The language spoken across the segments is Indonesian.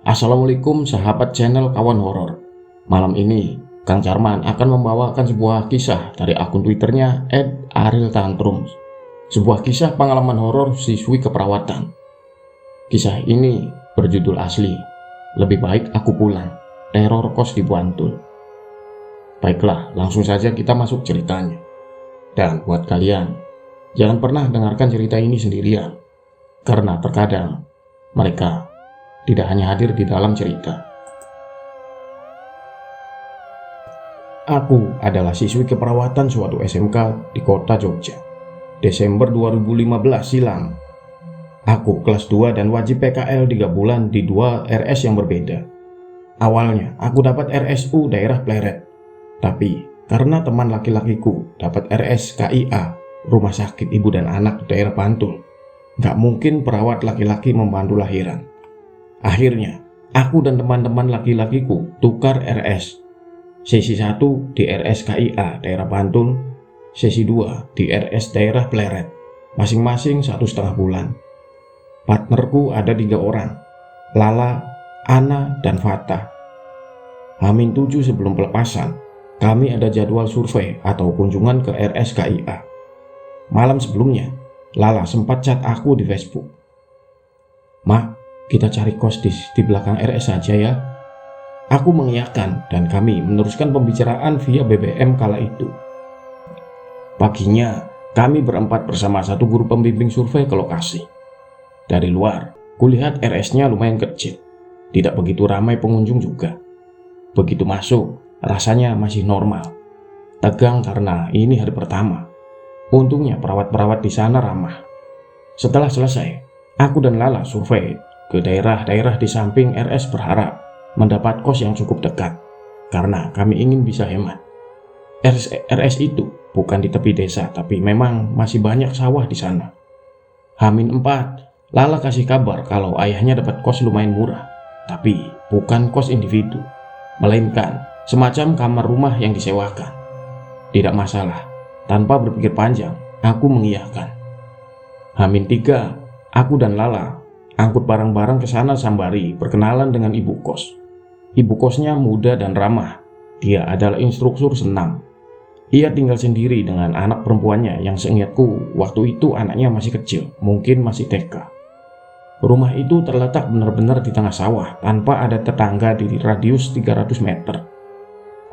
Assalamualaikum sahabat channel Kawan Horor. Malam ini Kang Carman akan membawakan sebuah kisah dari akun Twitternya @ariltantrums. Sebuah kisah pengalaman horor siswi keperawatan. Kisah ini berjudul asli Lebih Baik Aku Pulang, Teror Kos di Bantul. Baiklah, langsung saja kita masuk ceritanya. Dan buat kalian, jangan pernah dengarkan cerita ini sendirian, karena terkadang mereka tidak hanya hadir di dalam cerita. Aku adalah siswi keperawatan suatu SMK di kota Jogja. Desember 2015 silam. Aku kelas 2 dan wajib PKL 3 bulan di 2 RS yang berbeda. Awalnya aku dapat RSU daerah Pleret. Tapi karena teman laki-lakiku dapat RS KIA, Rumah Sakit Ibu dan Anak daerah Bantul, gak mungkin perawat laki-laki membantu lahiran. Akhirnya, aku dan teman-teman laki-lakiku tukar RS. Sesi 1 di RS KIA daerah Bantul, sesi 2 di RS daerah Pleret, masing-masing 1,5 bulan. Partnerku ada 3 orang, Lala, Ana, dan Fata. H-7 sebelum pelepasan, kami ada jadwal survei atau kunjungan ke RS KIA. Malam sebelumnya, Lala sempat chat aku di Facebook. "Ma, kita cari kos di belakang RS saja ya." Aku mengiyakan dan kami meneruskan pembicaraan via BBM kala itu. Paginya, kami berempat bersama satu guru pembimbing survei ke lokasi. Dari luar, kulihat RS-nya lumayan kecil. Tidak begitu ramai pengunjung juga. Begitu masuk, rasanya masih normal. Tegang karena ini hari pertama. Untungnya perawat-perawat di sana ramah. Setelah selesai, aku dan Lala survei ke daerah-daerah di samping RS berharap mendapat kos yang cukup dekat, karena kami ingin bisa hemat. RS itu bukan di tepi desa, tapi memang masih banyak sawah di sana. H-4, Lala kasih kabar kalau ayahnya dapat kos lumayan murah, tapi bukan kos individu, melainkan semacam kamar rumah yang disewakan. Tidak masalah, tanpa berpikir panjang, aku mengiyakan. H-3, aku dan Lala angkut barang-barang ke sana sembari berkenalan dengan ibu kos. Ibu kosnya muda dan ramah. Dia adalah instruktur senam. Ia tinggal sendiri dengan anak perempuannya yang seingatku waktu itu anaknya masih kecil, mungkin masih TK. Rumah itu terletak benar-benar di tengah sawah tanpa ada tetangga di radius 300 meter.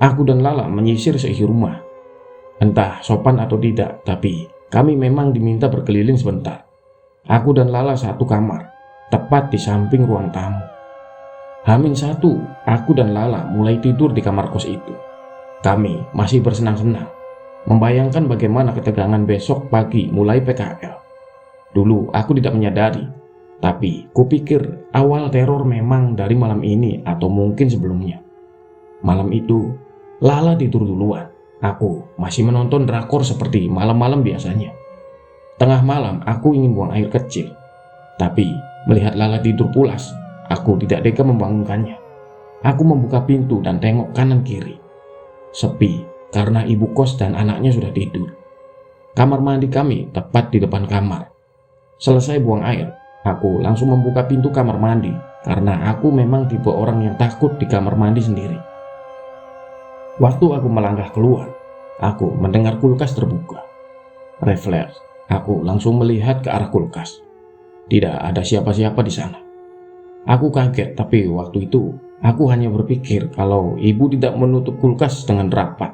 Aku dan Lala menyisir seisi rumah. Entah sopan atau tidak, tapi kami memang diminta berkeliling sebentar. Aku dan Lala satu kamar, tepat di samping ruang tamu. H-1, aku dan Lala mulai tidur di kamar kos itu. Kami masih bersenang-senang, membayangkan bagaimana ketegangan besok pagi mulai PKL. Dulu aku tidak menyadari, tapi kupikir awal teror memang dari malam ini atau mungkin sebelumnya. Malam itu, Lala tidur duluan. Aku masih menonton drakor seperti malam-malam biasanya. Tengah malam aku ingin buang air kecil, tapi melihat Lala tidur pulas, aku tidak tega membangunkannya. Aku membuka pintu dan tengok kanan kiri. Sepi karena ibu kos dan anaknya sudah tidur. Kamar mandi kami tepat di depan kamar. Selesai buang air, aku langsung membuka pintu kamar mandi karena aku memang tipe orang yang takut di kamar mandi sendiri. Waktu aku melangkah keluar, aku mendengar kulkas terbuka. Refleks, aku langsung melihat ke arah kulkas. Tidak ada siapa-siapa di sana. Aku kaget, tapi waktu itu aku hanya berpikir kalau ibu tidak menutup kulkas dengan rapat.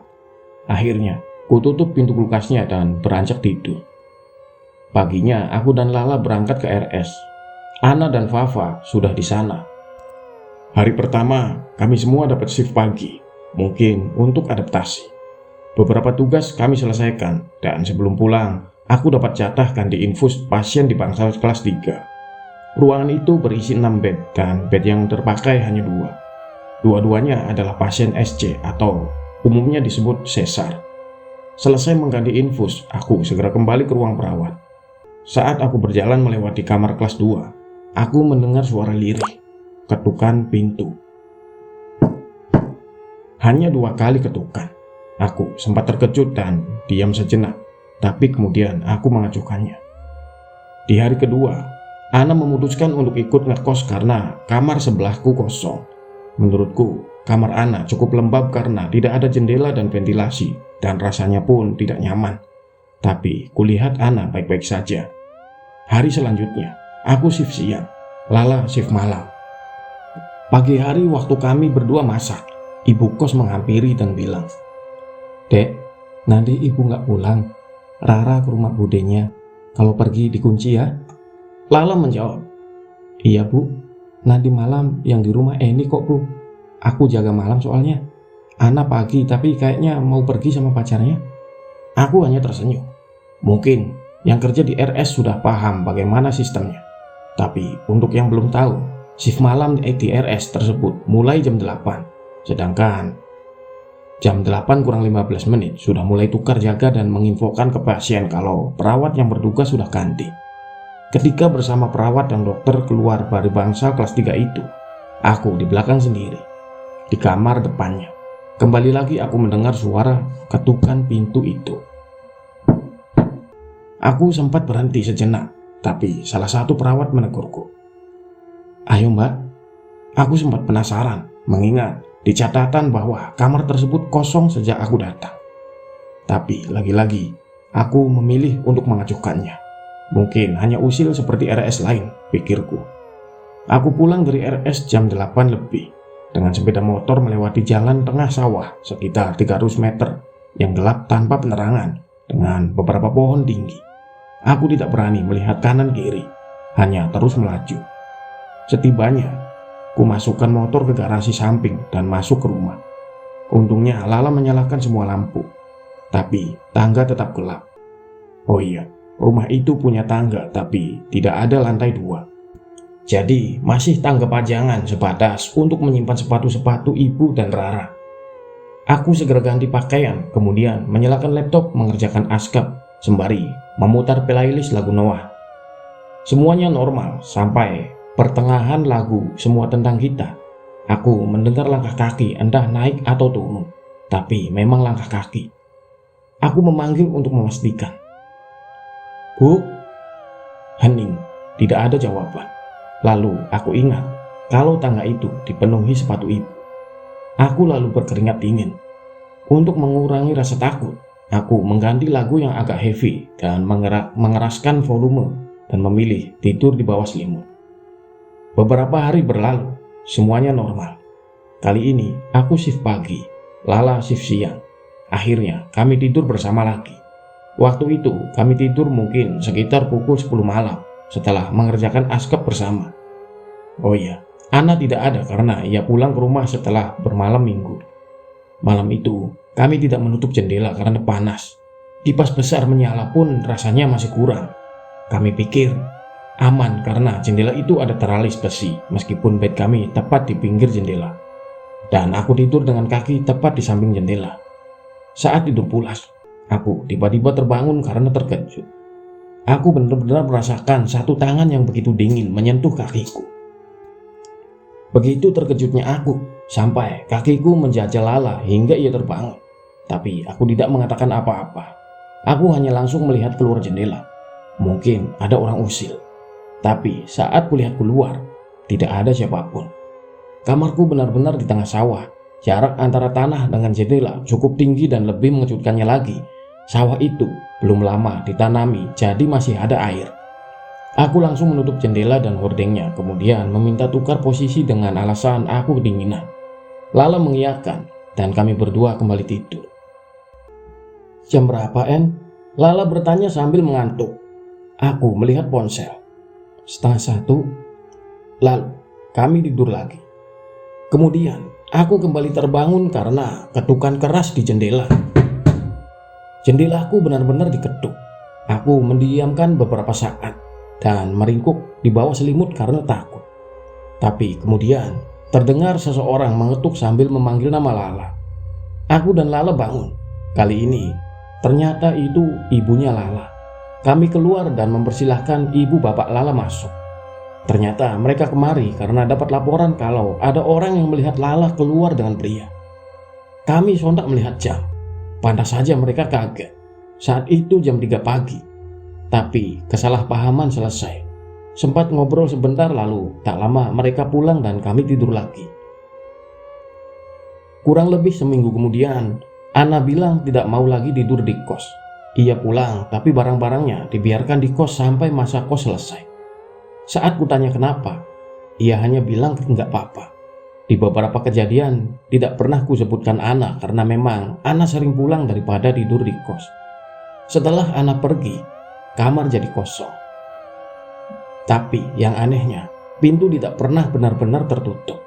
Akhirnya, kututup pintu kulkasnya dan beranjak tidur. Paginya, aku dan Lala berangkat ke RS. Ana dan Fafa sudah di sana. Hari pertama, kami semua dapat shift pagi, mungkin untuk adaptasi. Beberapa tugas kami selesaikan, dan sebelum pulang, aku dapat jatah ganti infus pasien di bangsal kelas 3. Ruangan itu berisi 6 bed dan bed yang terpakai hanya 2. Dua-duanya adalah pasien SC atau umumnya disebut sesar. Selesai mengganti infus, aku segera kembali ke ruang perawat. Saat aku berjalan melewati kamar kelas 2, aku mendengar suara lirih, ketukan pintu. Hanya 2 kali ketukan. Aku sempat terkejut dan diam sejenak, tapi kemudian aku mengacuhkannya. Di hari kedua, Ana memutuskan untuk ikut ngekos karena kamar sebelahku kosong. Menurutku, kamar Ana cukup lembab karena tidak ada jendela dan ventilasi, dan rasanya pun tidak nyaman. Tapi kulihat Ana baik-baik saja. Hari selanjutnya, aku shift siang, Lala shift malam. Pagi hari waktu kami berdua masak, ibu kos menghampiri dan bilang, "Dek, nanti ibu nggak pulang. Rara ke rumah budenya. Kalau pergi dikunci ya." Lala menjawab, "Iya bu, nanti malam yang di rumah Eni kok bu. Aku jaga malam soalnya. Ana pagi tapi kayaknya mau pergi sama pacarnya." Aku hanya tersenyum. Mungkin yang kerja di RS sudah paham bagaimana sistemnya. Tapi untuk yang belum tahu, shift malam di RS tersebut mulai jam 8. Sedangkan jam 8 kurang 15 menit sudah mulai tukar jaga dan menginfokan ke pasien kalau perawat yang bertugas sudah ganti. Ketika bersama perawat dan dokter keluar dari bangsa kelas 3 itu, aku di belakang sendiri, di kamar depannya. Kembali lagi aku mendengar suara ketukan pintu itu. Aku sempat berhenti sejenak, tapi salah satu perawat menegurku. "Ayo mbak." Aku sempat penasaran, mengingat di catatan bahwa kamar tersebut kosong sejak aku datang. Tapi lagi-lagi, aku memilih untuk mengajukannya. Mungkin hanya usil seperti RS lain, pikirku. Aku pulang dari RS jam 8 lebih, dengan sepeda motor melewati jalan tengah sawah sekitar 300 meter yang gelap tanpa penerangan dengan beberapa pohon tinggi. Aku tidak berani melihat kanan kiri, hanya terus melaju. Setibanya, ku masukkan motor ke garasi samping dan masuk ke rumah. Untungnya Lala menyalakan semua lampu, tapi tangga tetap gelap. Oh iya, rumah itu punya tangga tapi tidak ada lantai 2. Jadi masih tangga pajangan sebatas untuk menyimpan sepatu-sepatu ibu dan Rara. Aku segera ganti pakaian, kemudian menyalakan laptop mengerjakan askap sembari memutar playlist lagu Noah. Semuanya normal sampai pertengahan lagu Semua Tentang Kita. Aku mendengar langkah kaki entah naik atau turun, tapi memang langkah kaki. Aku memanggil untuk memastikan. "Bu?" Hening, tidak ada jawaban. Lalu aku ingat kalau tangga itu dipenuhi sepatu ibu. Aku lalu berkeringat dingin. Untuk mengurangi rasa takut, aku mengganti lagu yang agak heavy dan mengeraskan volume dan memilih tidur di bawah selimut. Beberapa hari berlalu, semuanya normal. Kali ini aku shift pagi, Lala shift siang. Akhirnya kami tidur bersama lagi. Waktu itu kami tidur mungkin sekitar pukul 10 malam setelah mengerjakan askap bersama. Oh iya, Ana tidak ada karena ia pulang ke rumah setelah bermalam minggu. Malam itu kami tidak menutup jendela karena panas. Kipas besar menyala pun rasanya masih kurang. Kami pikir aman karena jendela itu ada teralis besi meskipun bed kami tepat di pinggir jendela. Dan aku tidur dengan kaki tepat di samping jendela. Saat tidur pulas, aku tiba-tiba terbangun karena terkejut. Aku benar-benar merasakan satu tangan yang begitu dingin menyentuh kakiku. Begitu terkejutnya aku, sampai kakiku menjajal Lala hingga ia terbangun. Tapi aku tidak mengatakan apa-apa. Aku hanya langsung melihat keluar jendela. Mungkin ada orang usil. Tapi saat kulihat keluar, tidak ada siapapun. Kamarku benar-benar di tengah sawah. Jarak antara tanah dengan jendela cukup tinggi dan lebih mengejutkannya lagi, sawah itu belum lama ditanami jadi masih ada air. Aku langsung menutup jendela dan hordengnya, kemudian meminta tukar posisi dengan alasan aku kedinginan. Lala mengiyakan dan kami berdua kembali tidur. "Jam berapa, En?" Lala bertanya sambil mengantuk. Aku melihat ponsel. 1:30. Lalu kami tidur lagi. Kemudian aku kembali terbangun karena ketukan keras di jendela. Jendelaku benar-benar diketuk. Aku mendiamkan beberapa saat dan meringkuk di bawah selimut karena takut. Tapi kemudian terdengar seseorang mengetuk sambil memanggil nama Lala. Aku dan Lala bangun. Kali ini ternyata itu ibunya Lala. Kami keluar dan mempersilahkan ibu bapak Lala masuk. Ternyata mereka kemari karena dapat laporan kalau ada orang yang melihat Lala keluar dengan pria. Kami sontak melihat jam. Pantas saja mereka kaget. Saat itu jam 3 pagi. Tapi kesalahpahaman selesai. Sempat ngobrol sebentar lalu tak lama mereka pulang dan kami tidur lagi. Kurang lebih seminggu kemudian, Ana bilang tidak mau lagi tidur di kos. Ia pulang tapi barang-barangnya dibiarkan di kos sampai masa kos selesai. Saat kutanya kenapa, ia hanya bilang enggak apa-apa. Di beberapa kejadian tidak pernah kusebutkan Ana karena memang Ana sering pulang daripada tidur di kos. Setelah Ana pergi, kamar jadi kosong. Tapi yang anehnya, pintu tidak pernah benar-benar tertutup.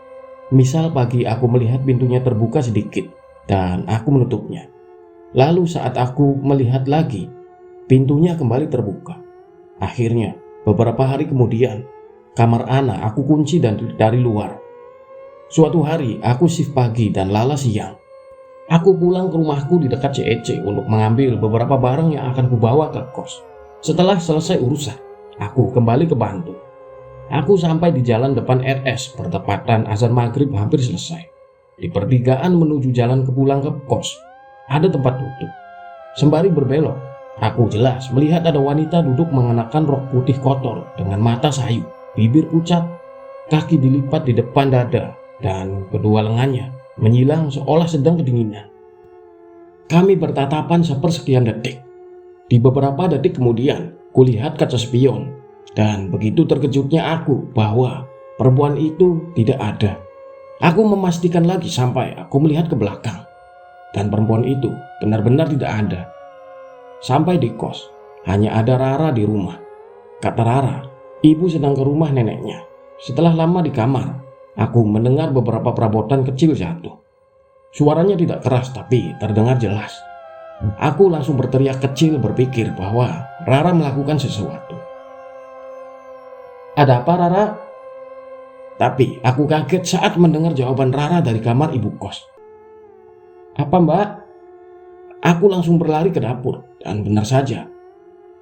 Misal pagi aku melihat pintunya terbuka sedikit dan aku menutupnya. Lalu saat aku melihat lagi, pintunya kembali terbuka. Akhirnya, beberapa hari kemudian, kamar Ana aku kunci dari luar. Suatu hari aku shift pagi dan Lala siang. Aku pulang ke rumahku di dekat CEC untuk mengambil beberapa barang yang akan kubawa ke kos. Setelah selesai urusan, aku kembali ke Bantul. Aku sampai di jalan depan RS bertepatan azan maghrib hampir selesai. Di pertigaan menuju jalan pulang ke kos, ada tempat tutup. Sembari berbelok, aku jelas melihat ada wanita duduk mengenakan rok putih kotor dengan mata sayu, bibir pucat, kaki dilipat di depan dada, dan kedua lengannya menyilang seolah sedang kedinginan. Kami bertatapan sepersekian detik. Di beberapa detik kemudian, kulihat kaca spion, dan begitu terkejutnya aku bahwa perempuan itu tidak ada. Aku memastikan lagi sampai aku melihat ke belakang, dan perempuan itu benar-benar tidak ada. Sampai di kos, hanya ada Rara di rumah. Kata Rara, ibu sedang ke rumah neneknya. Setelah lama di kamar, aku mendengar beberapa perabotan kecil jatuh. Suaranya tidak keras tapi terdengar jelas. Aku langsung berteriak kecil berpikir bahwa Rara melakukan sesuatu. Ada apa Rara? Tapi aku kaget saat mendengar jawaban Rara dari kamar ibu kos. Apa mbak? Aku langsung berlari ke dapur dan benar saja,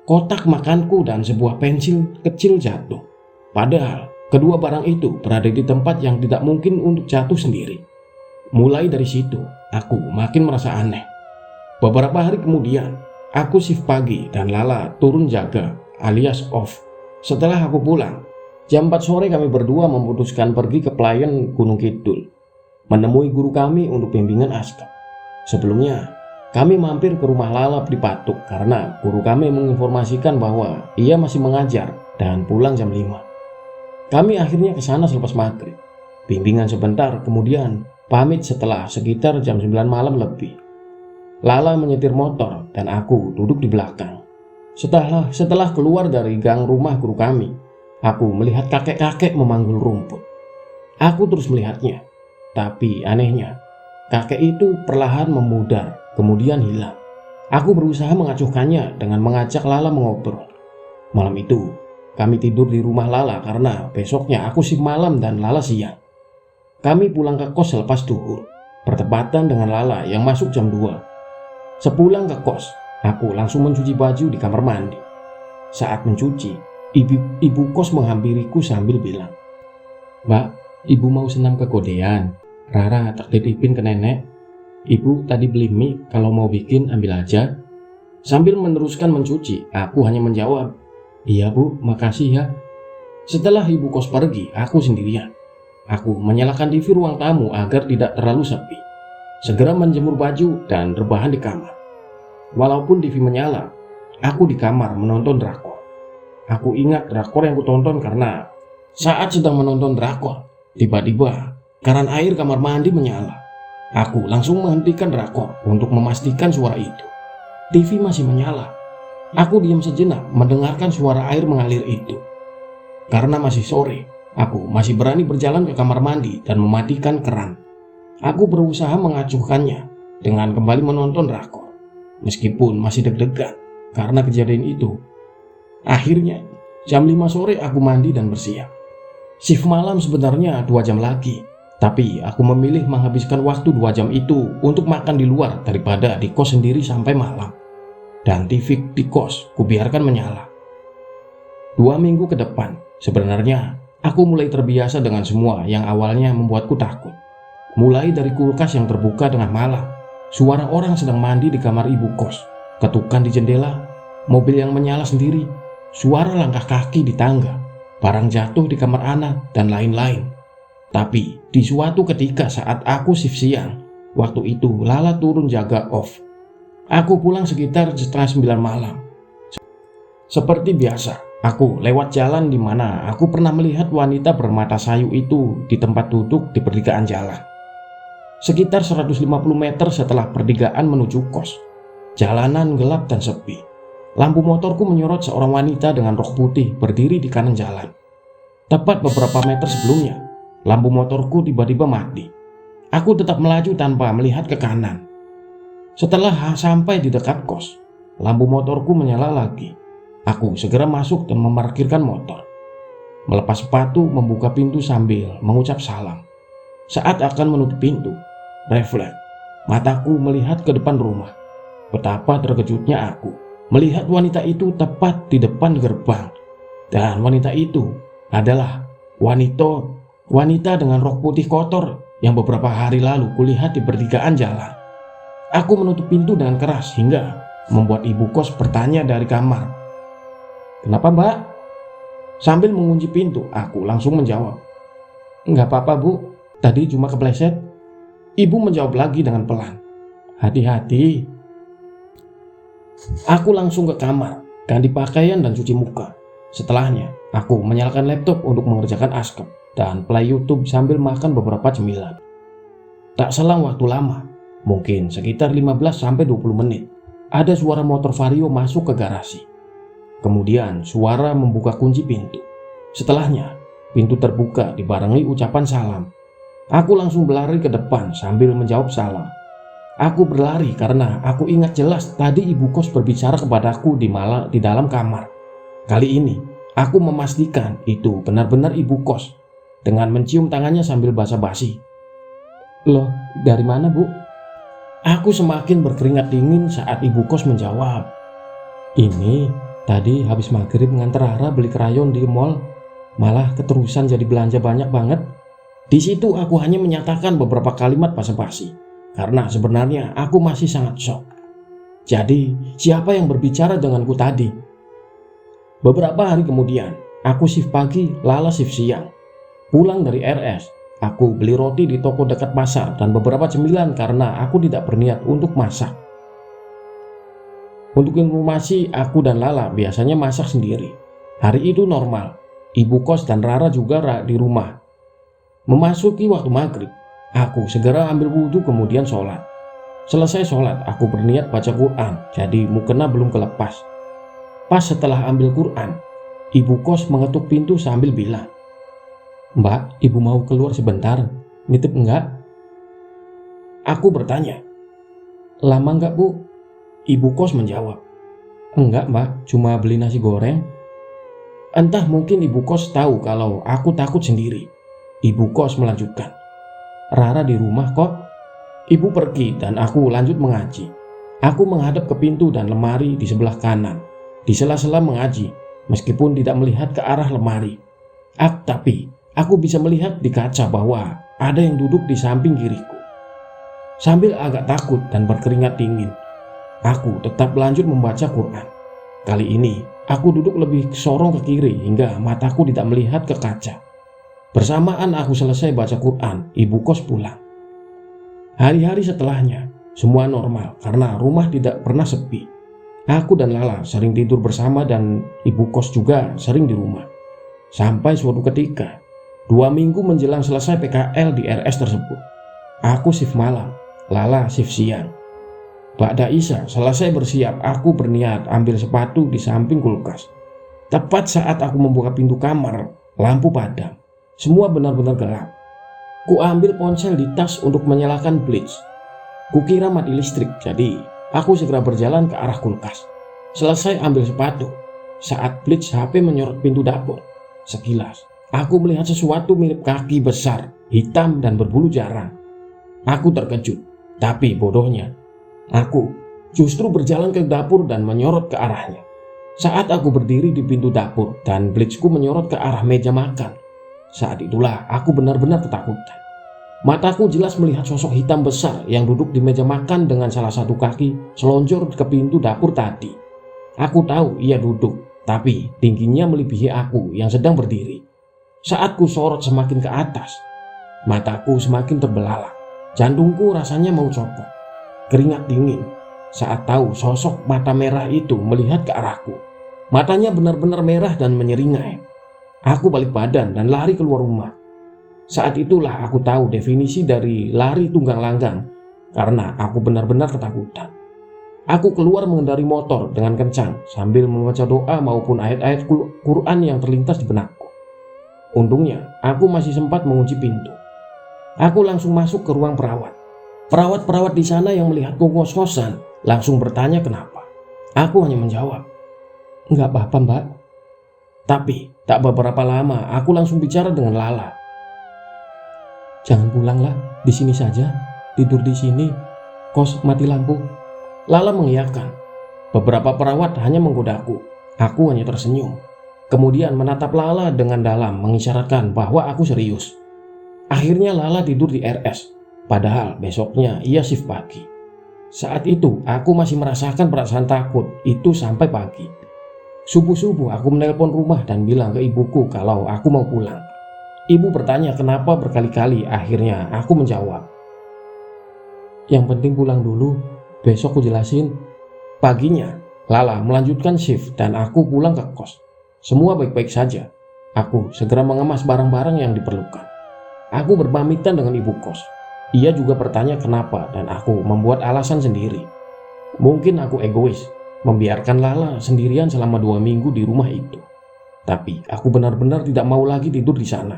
kotak makanku dan sebuah pensil kecil jatuh. Padahal kedua barang itu berada di tempat yang tidak mungkin untuk jatuh sendiri. Mulai dari situ, aku makin merasa aneh. Beberapa hari kemudian, aku shift pagi dan Lala turun jaga alias off. Setelah aku pulang, jam 4 sore kami berdua memutuskan pergi ke Playan Gunung Kidul, menemui guru kami untuk bimbingan askap. Sebelumnya, kami mampir ke rumah Lala di Patuk karena guru kami menginformasikan bahwa ia masih mengajar dan pulang jam 5. Kami akhirnya ke sana selepas maghrib. Bimbingan sebentar, kemudian pamit setelah sekitar jam 9 malam lebih. Lala menyetir motor dan aku duduk di belakang. Setelah keluar dari gang rumah guru kami, aku melihat kakek-kakek memanggul rumput. Aku terus melihatnya, tapi anehnya, kakek itu perlahan memudar, kemudian hilang. Aku berusaha mengacuhkannya dengan mengajak Lala mengobrol. Malam itu, kami tidur di rumah Lala karena besoknya aku shift malam dan Lala siang. Kami pulang ke kos selepas duhur, bertepatan dengan Lala yang masuk jam 2. Sepulang ke kos, aku langsung mencuci baju di kamar mandi. Saat mencuci, ibu kos menghampiriku sambil bilang, "Mbak, ibu mau senam ke godean. Rara tak titipin ke nenek. Ibu tadi beli mie, kalau mau bikin ambil aja." Sambil meneruskan mencuci, aku hanya menjawab, "Iya bu, makasih ya." Setelah ibu kos pergi, aku sendirian. Aku menyalakan TV ruang tamu agar tidak terlalu sepi. Segera menjemur baju dan rebahan di kamar. Walaupun TV menyala, aku di kamar menonton drakor. Aku ingat drakor yang kutonton karena saat sedang menonton drakor, tiba-tiba keran air kamar mandi menyala. Aku langsung menghentikan drakor untuk memastikan suara itu. TV masih menyala. Aku diam sejenak mendengarkan suara air mengalir itu. Karena masih sore, aku masih berani berjalan ke kamar mandi dan mematikan keran. Aku berusaha mengacuhkannya dengan kembali menonton drakor, meskipun masih deg-degan karena kejadian itu. Akhirnya, jam 5 sore aku mandi dan bersiap. Shift malam sebenarnya 2 jam lagi, tapi aku memilih menghabiskan waktu 2 jam itu untuk makan di luar daripada di kos sendiri sampai malam. Dan TV di kos kubiarkan menyala. 2 minggu ke depan, sebenarnya aku mulai terbiasa dengan semua yang awalnya membuatku takut. Mulai dari kulkas yang terbuka tengah malam, suara orang sedang mandi di kamar ibu kos, ketukan di jendela, mobil yang menyala sendiri, suara langkah kaki di tangga, barang jatuh di kamar Ana, dan lain-lain. Tapi di suatu ketika saat aku shift siang, waktu itu Lala turun jaga off. Aku pulang sekitar setengah 9 malam. Seperti biasa, aku lewat jalan di mana aku pernah melihat wanita bermata sayu itu di tempat duduk di pertigaan jalan. Sekitar 150 meter setelah pertigaan menuju kos. Jalanan gelap dan sepi. Lampu motorku menyorot seorang wanita dengan rok putih berdiri di kanan jalan. Tepat beberapa meter sebelumnya, lampu motorku tiba-tiba mati. Aku tetap melaju tanpa melihat ke kanan. Setelah sampai di dekat kos, lampu motorku menyala lagi. Aku segera masuk dan memarkirkan motor. Melepas sepatu, membuka pintu sambil mengucap salam. Saat akan menutup pintu, refleks, mataku melihat ke depan rumah. Betapa terkejutnya aku melihat wanita itu tepat di depan gerbang. Dan wanita itu adalah wanita dengan rok putih kotor yang beberapa hari lalu kulihat di pertigaan jalan. Aku menutup pintu dengan keras hingga membuat ibu kos bertanya dari kamar, "Kenapa, Mbak?" Sambil mengunci pintu, aku langsung menjawab, "Nggak apa-apa, Bu. Tadi cuma kepleset." Ibu menjawab lagi dengan pelan, "Hati-hati." Aku langsung ke kamar, ganti pakaian dan cuci muka. Setelahnya, aku menyalakan laptop untuk mengerjakan askep dan play YouTube sambil makan beberapa cemilan. Tak selang waktu lama, mungkin sekitar 15-20 menit, ada suara motor Vario masuk ke garasi. Kemudian suara membuka kunci pintu. Setelahnya, pintu terbuka dibarengi ucapan salam. Aku langsung berlari ke depan sambil menjawab salam. Aku berlari karena aku ingat jelas tadi ibu kos berbicara kepadaku di dalam kamar. Kali ini, aku memastikan itu benar-benar ibu kos dengan mencium tangannya sambil basa-basi. "Loh, dari mana, Bu?" Aku semakin berkeringat dingin saat ibu kos menjawab, "Ini tadi habis maghrib nganter Rara beli krayon di mall, malah keterusan jadi belanja banyak banget." Di situ aku hanya menyatakan beberapa kalimat basa-basi karena sebenarnya aku masih sangat shock. Jadi, siapa yang berbicara denganku tadi? Beberapa hari kemudian, aku shift pagi, Lala shift siang. Pulang dari RS, aku beli roti di toko dekat pasar dan beberapa cemilan karena aku tidak berniat untuk masak. Untuk informasi, aku dan Lala biasanya masak sendiri. Hari itu normal, ibu kos dan Rara juga di rumah. Memasuki waktu maghrib, aku segera ambil wudhu kemudian sholat. Selesai sholat, aku berniat baca Quran, jadi mukena belum kelepas. Pas setelah ambil Quran, ibu kos mengetuk pintu sambil bilang, "Mbak, ibu mau keluar sebentar, nitip enggak?" Aku bertanya, "Lama enggak, Bu?" Ibu kos menjawab, "Enggak, Mbak, cuma beli nasi goreng." Entah mungkin ibu kos tahu kalau aku takut sendiri. Ibu kos melanjutkan, "Rara di rumah kok." Ibu pergi dan aku lanjut mengaji. Aku menghadap ke pintu dan lemari di sebelah kanan. Di sela-sela mengaji, meskipun tidak melihat ke arah lemari. Tapi aku bisa melihat di kaca bahwa ada yang duduk di samping kiriku. Sambil agak takut dan berkeringat dingin, aku tetap lanjut membaca Quran. Kali ini, aku duduk lebih sorong ke kiri hingga mataku tidak melihat ke kaca. Bersamaan aku selesai baca Quran, ibu kos pulang. Hari-hari setelahnya, semua normal karena rumah tidak pernah sepi. Aku dan Lala sering tidur bersama dan ibu kos juga sering di rumah. Sampai suatu ketika, 2 minggu menjelang selesai PKL di RS tersebut, aku shift malam, Lala shift siang. Ba'da Isya selesai bersiap, aku berniat ambil sepatu di samping kulkas. Tepat saat aku membuka pintu kamar, lampu padam. Semua benar-benar gelap. Ku ambil ponsel di tas untuk menyalakan bleach. Kukira mati listrik, jadi aku segera berjalan ke arah kulkas. Selesai ambil sepatu, saat bleach HP menyorot pintu dapur. Sekilas, aku melihat sesuatu mirip kaki besar, hitam dan berbulu jarang. Aku terkejut, tapi bodohnya, aku justru berjalan ke dapur dan menyorot ke arahnya. Saat aku berdiri di pintu dapur dan bleachku menyorot ke arah meja makan, saat itulah aku benar-benar ketakutan. Mataku jelas melihat sosok hitam besar yang duduk di meja makan dengan salah satu kaki selonjor ke pintu dapur tadi. Aku tahu ia duduk tapi tingginya melebihi aku yang sedang berdiri. Saat ku sorot semakin ke atas, mataku semakin terbelalak. Jantungku rasanya mau copot. Keringat dingin saat tahu sosok mata merah itu melihat ke arahku. Matanya benar-benar merah dan menyeringai. Aku balik badan dan lari keluar rumah. Saat itulah aku tahu definisi dari lari tunggang langgang, karena aku benar-benar ketakutan. Aku keluar mengendari motor dengan kencang sambil membaca doa maupun ayat-ayat Quran yang terlintas di benakku. Untungnya, aku masih sempat mengunci pintu. Aku langsung masuk ke ruang perawat. Perawat-perawat di sana yang melihatku ngos-ngosan langsung bertanya kenapa. Aku hanya menjawab, "Nggak apa-apa, Mbak." Tapi tak beberapa lama aku langsung bicara dengan Lala. "Jangan pulanglah, di sini saja. Tidur di sini. Kos mati lampu." Lala mengiyakan. Beberapa perawat hanya menggodaku. Aku hanya tersenyum. Kemudian menatap Lala dengan dalam mengisyaratkan bahwa aku serius. Akhirnya Lala tidur di RS, padahal besoknya ia shift pagi. Saat itu aku masih merasakan perasaan takut itu sampai pagi. Subuh-subuh aku menelpon rumah dan bilang ke ibuku kalau aku mau pulang. Ibu bertanya kenapa berkali-kali, akhirnya aku menjawab, "Yang penting pulang dulu, besok aku jelasin." Paginya, Lala melanjutkan shift dan aku pulang ke kos. Semua baik-baik saja. Aku segera mengemas barang-barang yang diperlukan. Aku berpamitan dengan ibu kos. Ia juga bertanya kenapa dan aku membuat alasan sendiri. Mungkin aku egois, membiarkan Lala sendirian selama 2 minggu di rumah itu. Tapi aku benar-benar tidak mau lagi tidur di sana.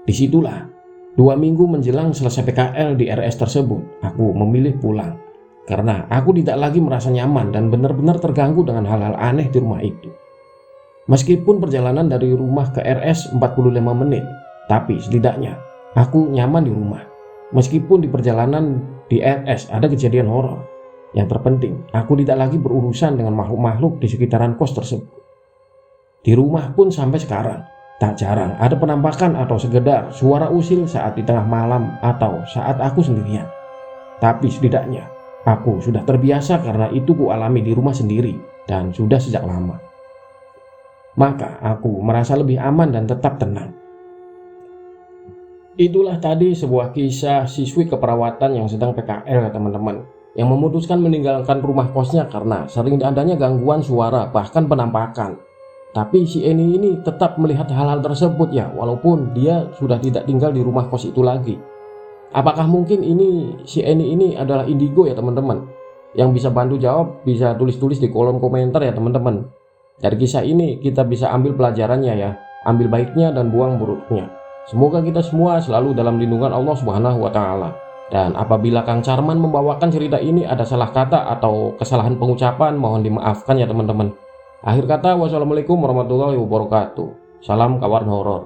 Disitulah, 2 minggu menjelang selesai PKL di RS tersebut, aku memilih pulang. Karena aku tidak lagi merasa nyaman dan benar-benar terganggu dengan hal-hal aneh di rumah itu. Meskipun perjalanan dari rumah ke RS 45 menit, tapi setidaknya aku nyaman di rumah. Meskipun di perjalanan di RS ada kejadian horor. Yang terpenting, aku tidak lagi berurusan dengan makhluk-makhluk di sekitaran kos tersebut. Di rumah pun sampai sekarang, tak jarang ada penampakan atau sekedar suara usil saat di tengah malam atau saat aku sendirian. Tapi setidaknya, aku sudah terbiasa karena itu ku alami di rumah sendiri dan sudah sejak lama. Maka aku merasa lebih aman dan tetap tenang. Itulah tadi sebuah kisah siswi keperawatan yang sedang PKL ya teman-teman, yang memutuskan meninggalkan rumah kosnya karena sering adanya gangguan suara bahkan penampakan. Tapi si Eni ini tetap melihat hal-hal tersebut ya, walaupun dia sudah tidak tinggal di rumah kos itu lagi. Apakah mungkin si Eni ini adalah indigo ya teman-teman? Yang bisa bantu jawab bisa tulis-tulis di kolom komentar ya teman-teman. Dari kisah ini kita bisa ambil pelajarannya ya, ambil baiknya dan buang buruknya. Semoga kita semua selalu dalam lindungan Allah Subhanahu wa Ta'ala. Dan apabila Kang Carman membawakan cerita ini ada salah kata atau kesalahan pengucapan, mohon dimaafkan ya teman-teman. Akhir kata, wassalamualaikum warahmatullahi wabarakatuh. Salam kawan horor.